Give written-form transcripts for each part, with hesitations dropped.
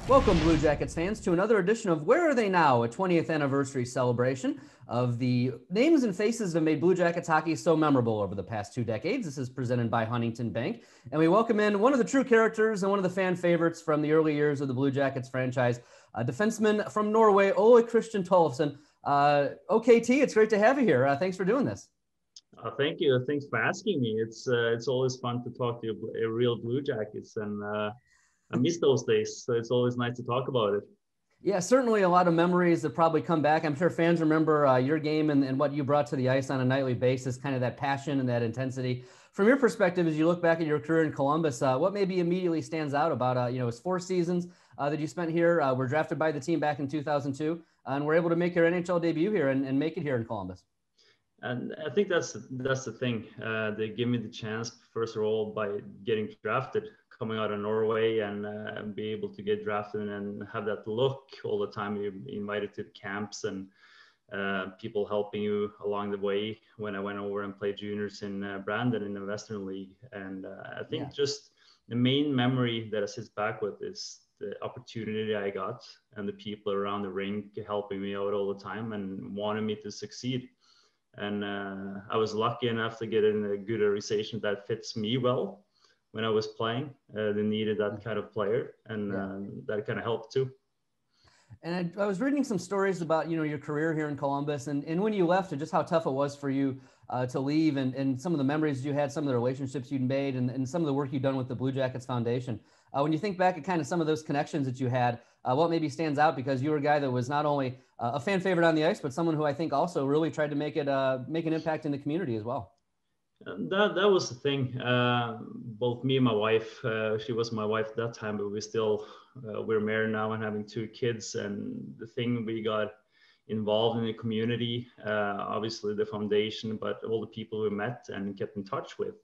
Welcome, Blue Jackets fans, to another edition of Where Are They Now, a 20th anniversary celebration of the names and faces that have made Blue Jackets hockey so memorable over the past 2 decades. This is presented by Huntington Bank, and we welcome in one of the true characters and one of the fan favorites from the early years of the Blue Jackets franchise, a defenseman from Norway, Ole-Kristian Tollefsen. OKT, it's great to have you here. Thanks for doing this. Thank you. Thanks for asking me. It's always fun to talk to a real Blue Jackets, and I miss those days. So it's always nice to talk about it. Yeah, certainly a lot of memories that probably come back. I'm sure fans remember your game and what you brought to the ice on a nightly basis, kind of that passion and that intensity. From your perspective, as you look back at your career in Columbus, what maybe immediately stands out about, his 4 seasons that you spent here? Were drafted by the team back in 2002 and were able to make your NHL debut here and make it here in Columbus. And I think that's the thing. They give me the chance, first of all, by getting drafted, coming out of Norway, and be able to get drafted and have that look all the time. You're invited to the camps and people helping you along the way. When I went over and played juniors in Brandon in the Western League, and I think just the main memory that I sit back with is the opportunity I got and the people around the rink helping me out all the time and wanting me to succeed. And I was lucky enough to get in a good organization that fits me well when I was playing. They needed that kind of player, and that kind of helped too. And I was reading some stories about, your career here in Columbus and when you left and just how tough it was for you to leave and some of the memories you had, some of the relationships you'd made and some of the work you've done with the Blue Jackets Foundation. When you think back at kind of some of those connections that you had, what maybe stands out, because you were a guy that was not only a fan favorite on the ice, but someone who I think also really tried to make an impact in the community as well. That was the thing. Both me and my wife, she was my wife at that time, but we're married now and having 2 kids. And the thing, we got involved in the community, obviously the foundation, but all the people we met and kept in touch with.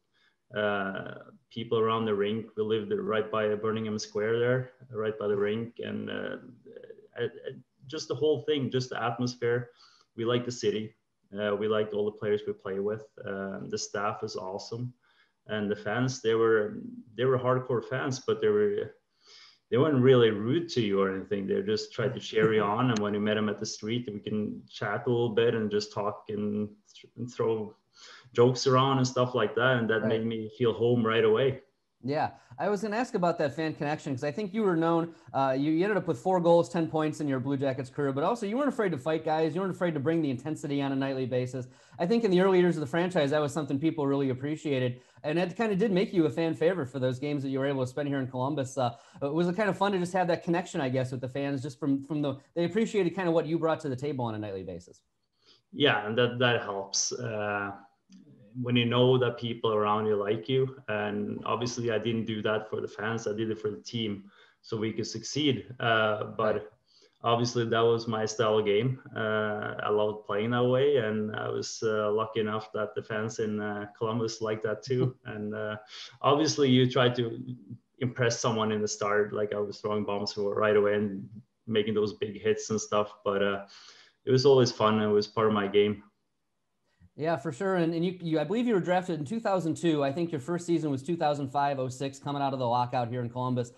People around the rink. We lived right by Birmingham Square there, right by the rink, and just the whole thing, just the atmosphere. We liked the city. We liked all the players we play with. The staff is awesome, and the fans, they were hardcore fans, but they weren't really rude to you or anything. They just tried to cheer you on, and when you met them at the street, we can chat a little bit and just talk and throw jokes around and stuff like that, and that made me feel home right away. Yeah, I was going to ask about that fan connection, because I think you were known, you ended up with 4 goals, 10 points in your Blue Jackets career, but also you weren't afraid to fight guys. You weren't afraid to bring the intensity on a nightly basis. I think in the early years of the franchise, that was something people really appreciated, and it kind of did make you a fan favorite for those games that you were able to spend here in Columbus. Was it kind of fun to just have that connection, I guess, with the fans, just they appreciated kind of what you brought to the table on a nightly basis? Yeah, and that helps. When you know that people around you like you, and obviously I didn't do that for the fans, I did it for the team so we could succeed. But obviously that was my style of game. I loved playing that way, and I was lucky enough that the fans in Columbus liked that too. And obviously you try to impress someone in the start, like I was throwing bombs right away and making those big hits and stuff, but it was always fun. It was part of my game. Yeah, for sure. And you I believe you were drafted in 2002. I think your first season was 2005-06, coming out of the lockout here in Columbus.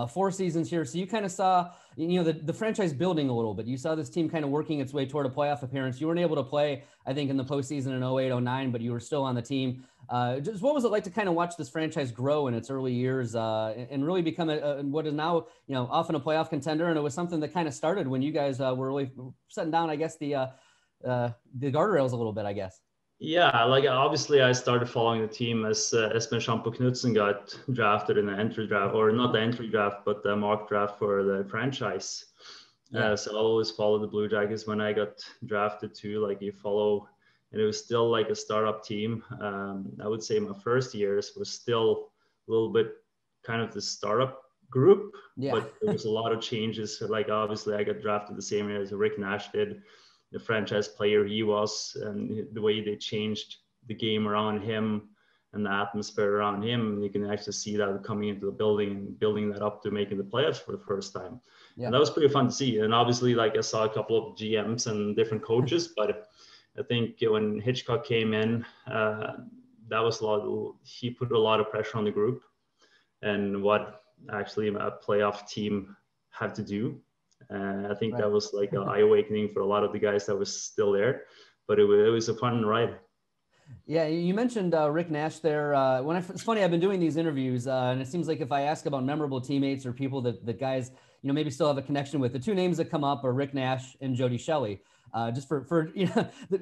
4 seasons here. So you kind of saw, the franchise building a little bit. You saw this team kind of working its way toward a playoff appearance. You weren't able to play, I think, in the postseason in 08-09, but you were still on the team. Just what was it like to kind of watch this franchise grow in its early years and really become what is now, often a playoff contender? And it was something that kind of started when you guys were really setting down, I guess, the guardrails a little bit, I guess. Yeah, like obviously I started following the team as Knudson got drafted in the entry draft, or not the entry draft, but the mock draft for the franchise. So I always followed the Blue Jackets when I got drafted too. Like you follow, and it was still like a startup team. I would say my first years was still a little bit kind of the startup group, but there was a lot of changes. Like obviously I got drafted the same year as Rick Nash did. The franchise player he was, and the way they changed the game around him and the atmosphere around him. And you can actually see that coming into the building and building that up to making the playoffs for the first time. Yeah. And that was pretty fun to see. And obviously, like I saw a couple of GMs and different coaches, but I think when Hitchcock came in, that was he put a lot of pressure on the group. and what actually a playoff team have to do. I think that was like an eye-awakening for a lot of the guys that was still there, but it was a fun ride. Yeah, you mentioned Rick Nash there. It's funny, I've been doing these interviews, and it seems like if I ask about memorable teammates or people that guys, maybe still have a connection with, the two names that come up are Rick Nash and Jody Shelley. Just for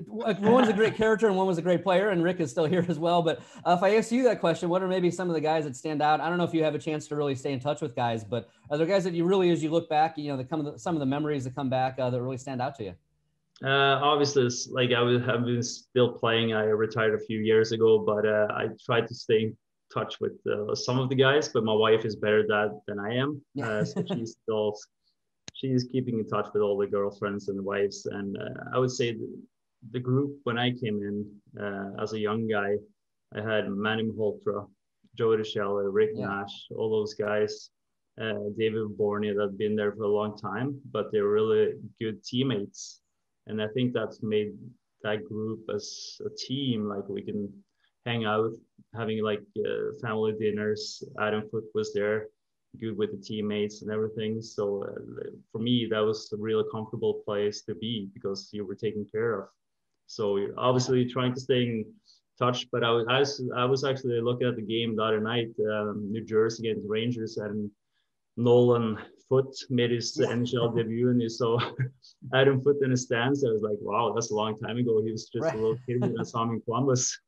one's a great character and one was a great player, and Rick is still here as well. But if I ask you that question, what are maybe some of the guys that stand out? I don't know if you have a chance to really stay in touch with guys, but are there guys that you really, as you look back, some of the memories that come back that really stand out to you? Obviously, it's like have been still playing. I retired a few years ago, but I tried to stay in touch with some of the guys. But my wife is better at that than I am, so she's keeping in touch with all the girlfriends and wives. And I would say the group when I came in as a young guy, I had Manny Malhotra, Jody Shelley, Rick Nash, all those guys. David Borney that had been there for a long time, but they're really good teammates. And I think that's made that group as a team, like we can hang out, having like family dinners. Adam Foote was there, good with the teammates and everything. So for me, that was a really comfortable place to be because you were taken care of. So you're obviously trying to stay in touch, but I was actually looking at the game the other night, New Jersey against Rangers, and Nolan Foote made his NHL debut, and you saw Adam Foote in the stands. I was like, wow, that's a long time ago. He was just a little kid when I saw him in Columbus.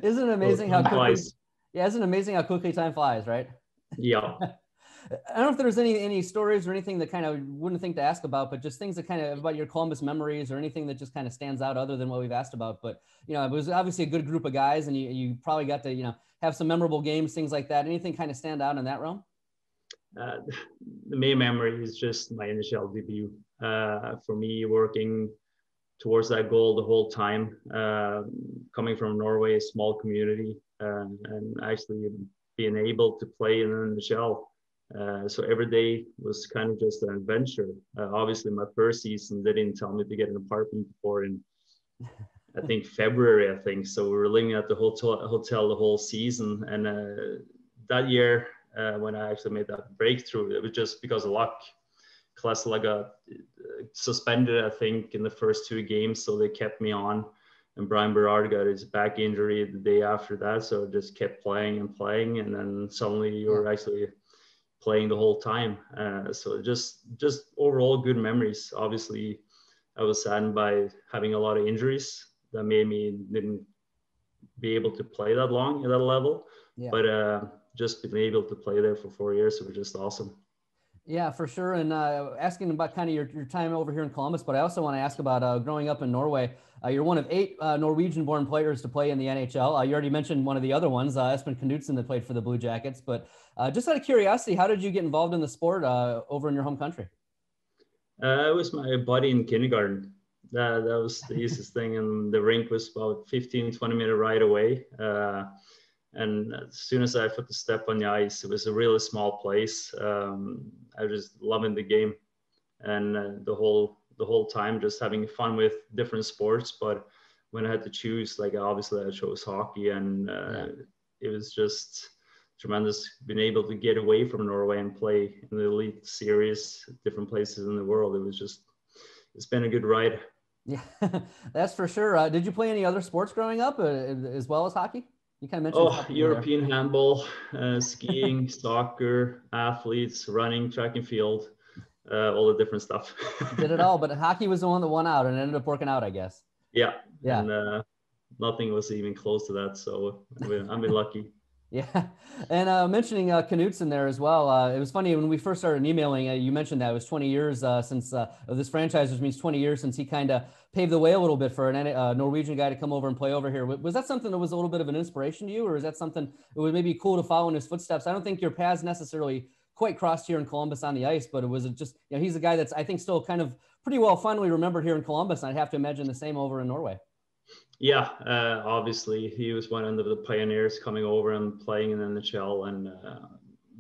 Isn't it amazing how quickly? Yeah, isn't it amazing how quickly time flies, right? Yeah. I don't know if there's any stories or anything that kind of wouldn't think to ask about, but just things that kind of about your Columbus memories or anything that just kind of stands out other than what we've asked about. But, it was obviously a good group of guys, and you probably got to, have some memorable games, things like that. Anything kind of stand out in that realm? The main memory is just my NHL debut. For me, working towards that goal the whole time, coming from Norway, a small community, and actually being able to play in the NHL. So every day was kind of just an adventure. Obviously, my first season, they didn't tell me to get an apartment before in, I think, February, So we were living at the hotel the whole season. And that year, when I actually made that breakthrough, it was just because of luck. Klesla got suspended, I think, in the first 2 games, so they kept me on. And Brian Berard got his back injury the day after that, so I just kept playing, and then suddenly you were actually playing the whole time. So just overall good memories. Obviously, I was saddened by having a lot of injuries that made me didn't be able to play that long at that level. But just being able to play there for 4 years, it was just awesome. Yeah, for sure. And asking about kind of your time over here in Columbus, but I also want to ask about growing up in Norway. You're one of 8 Norwegian-born players to play in the NHL. You already mentioned one of the other ones, Espen Knudson, that played for the Blue Jackets. But just out of curiosity, how did you get involved in the sport over in your home country? It was my buddy in kindergarten. That was the easiest thing. And the rink was about 15, 20-minute ride away. And as soon as I put the step on the ice, it was a really small place. I was just loving the game, and the whole time just having fun with different sports. But when I had to choose, like obviously I chose hockey, and it was just tremendous being able to get away from Norway and play in the elite series, different places in the world. It's been a good ride. Yeah, that's for sure. Did you play any other sports growing up as well as hockey? You kind of mentioned European handball, skiing, soccer, athletes, running, track and field, all the different stuff. Did it all, but hockey was the one that won out and ended up working out, I guess. Yeah. And nothing was even close to that, so I've been lucky. Yeah, and mentioning Knudson there as well. It was funny when we first started emailing. You mentioned that it was 20 years since this franchise, which means 20 years since he kind of paved the way a little bit for a Norwegian guy to come over and play over here. Was that something that was a little bit of an inspiration to you, or is that something that would maybe cool to follow in his footsteps? I don't think your paths necessarily quite crossed here in Columbus on the ice, but it was just, he's a guy that's I think still kind of pretty well fondly remembered here in Columbus, and I'd have to imagine the same over in Norway. Yeah, obviously he was one of the pioneers coming over and playing in the NHL, and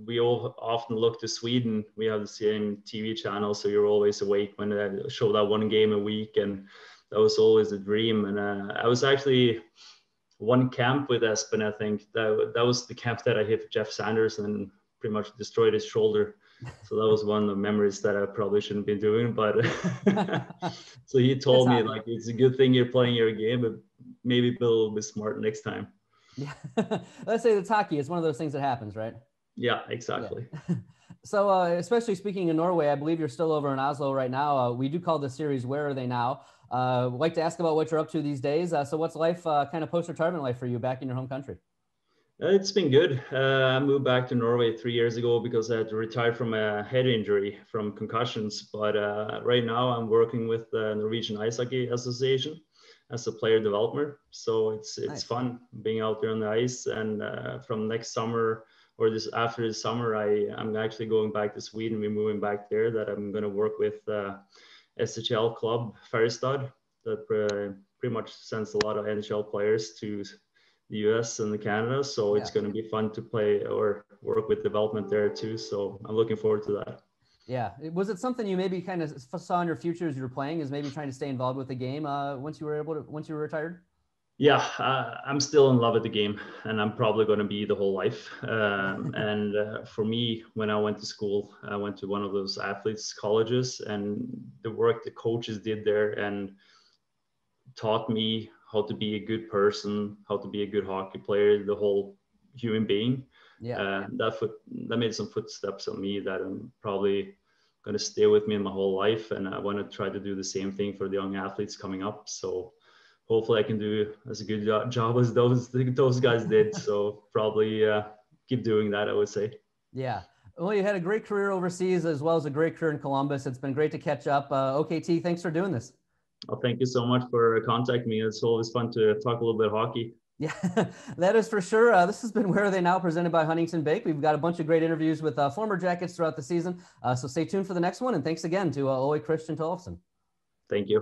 we all often look to Sweden. We have the same TV channel, so you're always awake when they show that one game a week, and that was always a dream. And I was actually one camp with Espen. I think that was the camp that I hit Jeff Sanders and pretty much destroyed his shoulder. So that was one of the memories that I probably shouldn't be doing. But so he told me, like, it's a good thing you're playing your game, but maybe be a little bit smart next time. Yeah. Let's say it's hockey. It's one of those things that happens, right? Yeah, exactly. Yeah. So especially speaking in Norway, I believe you're still over in Oslo right now. We do call this series Where Are They Now? I'd like to ask about what you're up to these days. So what's life, kind of post-retirement life for you back in your home country? It's been good. I moved back to Norway 3 years ago because I had to retire from a head injury from concussions. But right now I'm working with the Norwegian Ice Hockey Association as a player developer. So it's Nice. fun being out there on the ice. And from next summer or after this summer, I'm actually going back to Sweden. We're moving back there. That I'm going to work with SHL club Färjestad that pretty much sends a lot of NHL players to the US and Canada. So it's going to be fun to play or work with development there too. So I'm looking forward to that. Yeah. Was it something you maybe kind of saw in your future as you were playing, is maybe trying to stay involved with the game once you were retired? Yeah, I'm still in love with the game, and I'm probably going to be the whole life. For me, when I went to school, I went to one of those athletes colleges, and the work the coaches did there and taught me how to be a good person, how to be a good hockey player, the whole human being. Yeah. That made some footsteps on me that I'm probably going to stay with me in my whole life, and I want to try to do the same thing for the young athletes coming up. So hopefully I can do as a good job as those guys did. So probably keep doing that, I would say. Yeah. Well, you had a great career overseas as well as a great career in Columbus. It's been great to catch up. OKT, thanks for doing this. Well, thank you so much for contacting me. It's always fun to talk a little bit of hockey. Yeah, that is for sure. This has been Where Are They Now, presented by Huntington Bank. We've got a bunch of great interviews with former Jackets throughout the season. So stay tuned for the next one. And thanks again to Ole-Kristian Tollefsen. Thank you.